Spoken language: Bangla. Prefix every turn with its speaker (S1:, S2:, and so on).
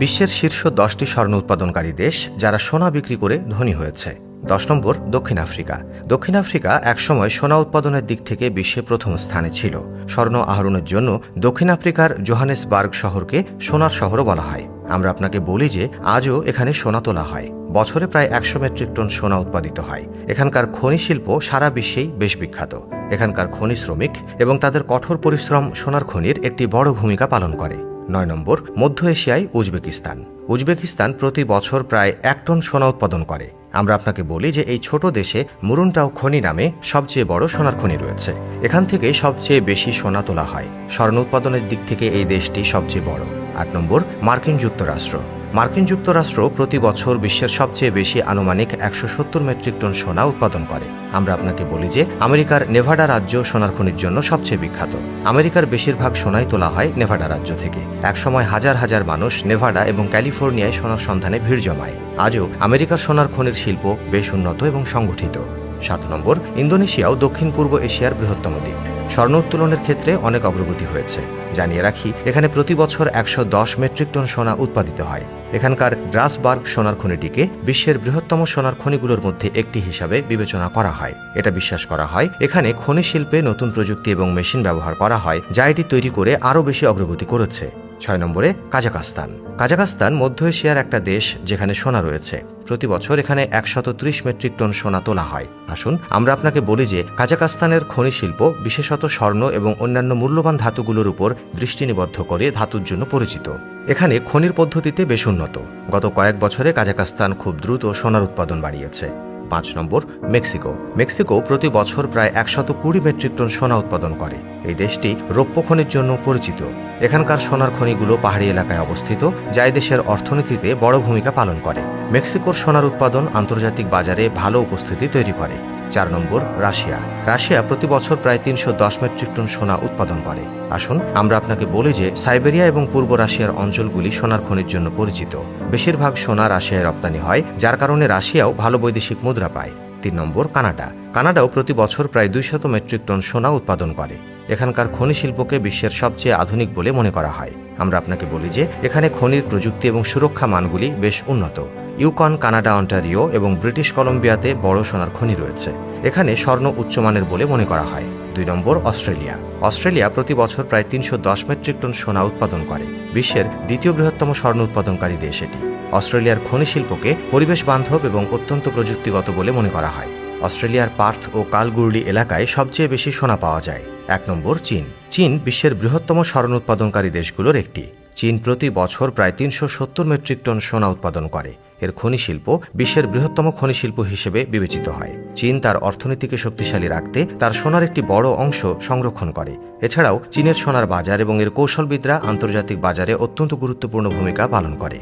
S1: বিশ্বের শীর্ষ 10টি স্বর্ণ উৎপাদনকারী দেশ যারা সোনা বিক্রি করে ধনী হয়েছে। 10 নম্বর দক্ষিণ আফ্রিকা। দক্ষিণ আফ্রিকা একসময় সোনা উৎপাদনের দিক থেকে বিশ্বে প্রথম স্থানে ছিল। স্বর্ণ আহরণের জন্য দক্ষিণ আফ্রিকার জোহানেসবার্গ শহরকে সোনার শহরও বলা হয়। আমরা আপনাকে বলি যে আজও এখানে সোনা তোলা হয়। বছরে প্রায় 100 মেট্রিক টন সোনা উৎপাদিত হয়। এখানকার খনি শিল্প সারা বিশ্বেই বেশ বিখ্যাত। এখানকার খনি শ্রমিক এবং তাদের কঠোর পরিশ্রম সোনার খনির একটি বড় ভূমিকা পালন করে। 9 নম্বর মধ্য এশিয়ায় উজবেকিস্তান। উজবেকিস্তান প্রতি বছর প্রায় 1 টন সোনা উৎপাদন করে। আমরা আপনাকে বলি যে এই ছোট দেশে মুরুনটাও খনি নামে সবচেয়ে বড় সোনার খনি রয়েছে। এখান থেকে সবচেয়ে বেশি সোনা তোলা হয়। স্বর্ণ উৎপাদনের দিক থেকে এই দেশটি সবচেয়ে বড়। 8 নম্বর মার্কিন যুক্তরাষ্ট্র। মার্কিন যুক্তরাষ্ট্র প্রতি বছর বিশ্বের সবচেয়ে বেশি আনুমানিক 170 মেট্রিক টন সোনা উৎপাদন করে। আমরা আপনাকে বলি যে আমেরিকার নেভাডা রাজ্য সোনার খনির জন্য সবচেয়ে বিখ্যাত। আমেরিকার বেশিরভাগ সোনাই তোলা হয় নেভাডা রাজ্য থেকে। একসময় হাজার হাজার মানুষ নেভাডা এবং ক্যালিফোর্নিয়ায় সোনার সন্ধানে ভিড় জমায়। আজও আমেরিকার সোনার খনির শিল্প বেশ উন্নত এবং সংগঠিত। 7 নম্বর ইন্দোনেশিয়াও দক্ষিণ পূর্ব এশিয়ার বৃহত্তম দ্বীপ। স্বর্ণ উত্তোলনের ক্ষেত্রে অনেক অগ্রগতি হয়েছে। জানিয়ে রাখি, এখানে প্রতি বছর 110 মেট্রিক টন সোনা উৎপাদিত হয়। এখানকার ড্রাসবার্গ সোনার খনিটিকে বিশ্বের বৃহত্তম সোনার খনিগুলোর মধ্যে একটি হিসাবে বিবেচনা করা হয়। এটা বিশ্বাস করা হয় এখানে খনি শিল্পে নতুন প্রযুক্তি এবং মেশিন ব্যবহার করা হয়, যা এটি তৈরি করে আরও বেশি অগ্রগতি করেছে। 6 নম্বরে কাজাখস্তান। কাজাখস্তান মধ্য এশিয়ার একটা দেশ যেখানে সোনা রয়েছে। প্রতি বছর এখানে 130 মেট্রিক টন সোনা তোলা হয়। আসুন আমরা আপনাকে বলি যে কাজাখস্তানের খনি শিল্প বিশেষত স্বর্ণ এবং অন্যান্য মূল্যবান ধাতুগুলোর উপর দৃষ্টি নিবদ্ধ করে ধাতুর জন্য পরিচিত। এখানে খনির পদ্ধতিতে বেশ উন্নত। গত কয়েক বছরে কাজাখস্তান খুব দ্রুত সোনার উৎপাদন বাড়িয়েছে। 5 নম্বর মেক্সিকো। মেক্সিকো প্রতি বছর প্রায় 120 মেট্রিক টন সোনা উৎপাদন করে। এই দেশটি রৌপ্য খনির জন্য পরিচিত। এখানকার সোনার খনিগুলো পাহাড়ি এলাকায় অবস্থিত, যা দেশের অর্থনীতিতে বড় ভূমিকা পালন করে। মেক্সিকোর সোনার উৎপাদন আন্তর্জাতিক বাজারে ভালো উপস্থিতি তৈরি করে। 4 নম্বর রাশিয়া। রাশিয়া প্রতি বছর প্রায় 310 মেট্রিক টন সোনা উৎপাদন করে। আসুন আমরা আপনাকে বলি যে সাইবেরিয়া এবং পূর্ব রাশিয়ার অঞ্চলগুলি সোনার খনির জন্য পরিচিত। বেশিরভাগ সোনা রাশিয়ায় রপ্তানি হয়, যার কারণে রাশিয়াও ভালো বৈদেশিক মুদ্রা পায়। 3 নম্বর কানাডা। কানাডাও প্রতি বছর প্রায় 200 মেট্রিক টন সোনা উৎপাদন করে। এখানকার খনি শিল্পকে বিশ্বের সবচেয়ে আধুনিক বলে মনে করা হয়। আমরা আপনাকে বলি যে এখানে খনির প্রযুক্তি এবং সুরক্ষা মানগুলি বেশ উন্নত। ইউকন, কানাডা, অন্টারিও এবং ব্রিটিশ কলম্বিয়াতে বড় সোনার খনি রয়েছে। এখানে স্বর্ণ উচ্চমানের বলে মনে করা হয়। 2 নম্বর অস্ট্রেলিয়া। অস্ট্রেলিয়া প্রতি বছর প্রায় 310 মেট্রিক টন সোনা উৎপাদন করে। বিশ্বের দ্বিতীয় বৃহত্তম স্বর্ণ উৎপাদনকারী দেশ এটি। অস্ট্রেলিয়ার খনি শিল্পকে পরিবেশ বান্ধব এবং অত্যন্ত প্রযুক্তিগত বলে মনে করা হয়। অস্ট্রেলিয়ার পার্থ ও কালগুরলি এলাকায় সবচেয়ে বেশি সোনা পাওয়া যায়। 1 নম্বর চীন। চীন বিশ্বের বৃহত্তম স্বর্ণ উৎপাদনকারী দেশগুলোর একটি। চীন প্রতি বছর প্রায় 370 মেট্রিক টন সোনা উৎপাদন করে। এর খনি শিল্প বিশ্বের বৃহত্তম খনি শিল্প হিসেবে বিবেচিত হয়। চীন তার অর্থনীতিকে শক্তিশালী রাখতে তার সোনার একটি বড় অংশ সংরক্ষণ করে। এছাড়াও চীনের সোনার বাজার এবং এর কৌশলবিদরা আন্তর্জাতিক বাজারে অত্যন্ত গুরুত্বপূর্ণ ভূমিকা পালন করে।